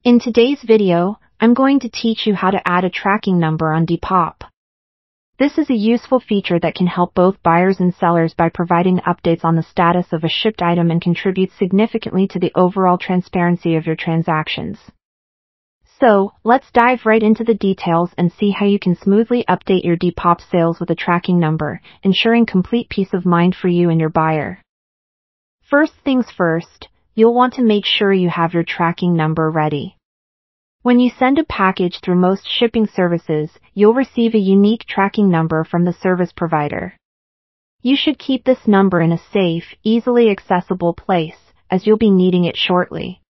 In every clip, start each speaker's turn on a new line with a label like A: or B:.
A: In today's video, I'm going to teach you how to add a tracking number on Depop. This is a useful feature that can help both buyers and sellers by providing updates on the status of a shipped item and contributes significantly to the overall transparency of your transactions. So, let's dive right into the details and see how you can smoothly update your Depop sales with a tracking number, ensuring complete peace of mind for you and your buyer. First things first, you'll want to make sure you have your tracking number ready. When you send a package through most shipping services, you'll receive a unique tracking number from the service provider. You should keep this number in a safe, easily accessible place, as you'll be needing it shortly.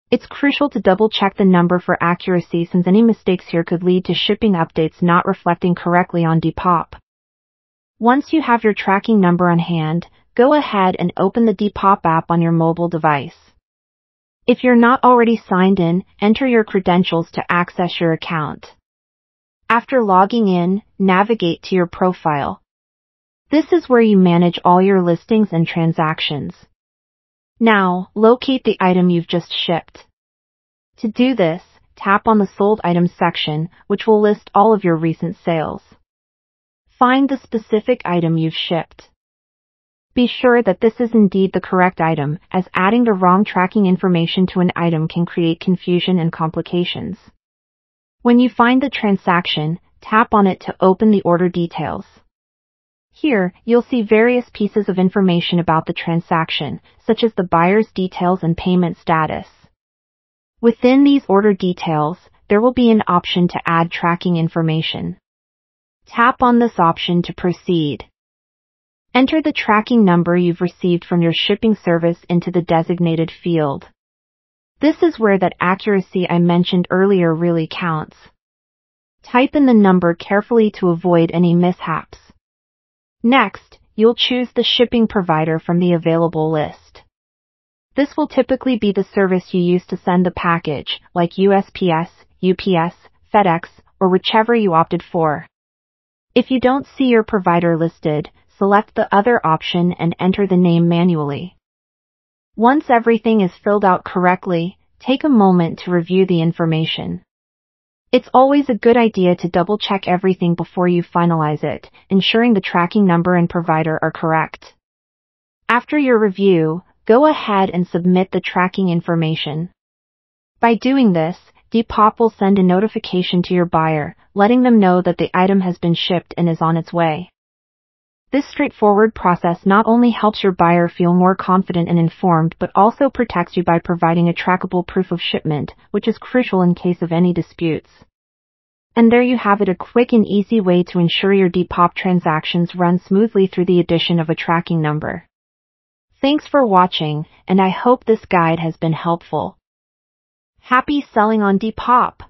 A: It's crucial to double-check the number for accuracy since any mistakes here could lead to shipping updates not reflecting correctly on Depop. Once you have your tracking number on hand, go ahead and open the Depop app on your mobile device. If you're not already signed in, enter your credentials to access your account. After logging in, navigate to your profile. This is where you manage all your listings and transactions. Now, locate the item you've just shipped. To do this, tap on the Sold Items section, which will list all of your recent sales. Find the specific item you've shipped. Be sure that this is indeed the correct item, as adding the wrong tracking information to an item can create confusion and complications. When you find the transaction, tap on it to open the order details. Here, you'll see various pieces of information about the transaction, such as the buyer's details and payment status. Within these order details, there will be an option to add tracking information. Tap on this option to proceed. Enter the tracking number you've received from your shipping service into the designated field. This is where that accuracy I mentioned earlier really counts. Type in the number carefully to avoid any mishaps. Next, you'll choose the shipping provider from the available list. This will typically be the service you use to send the package, like USPS, UPS, FedEx, or whichever you opted for. If you don't see your provider listed, select the other option and enter the name manually. Once everything is filled out correctly, take a moment to review the information. It's always a good idea to double-check everything before you finalize it, ensuring the tracking number and provider are correct. After your review, go ahead and submit the tracking information. By doing this, Depop will send a notification to your buyer, letting them know that the item has been shipped and is on its way. This straightforward process not only helps your buyer feel more confident and informed but also protects you by providing a trackable proof of shipment, which is crucial in case of any disputes. And there you have it, a quick and easy way to ensure your Depop transactions run smoothly through the addition of a tracking number. Thanks for watching, and I hope this guide has been helpful. Happy selling on Depop!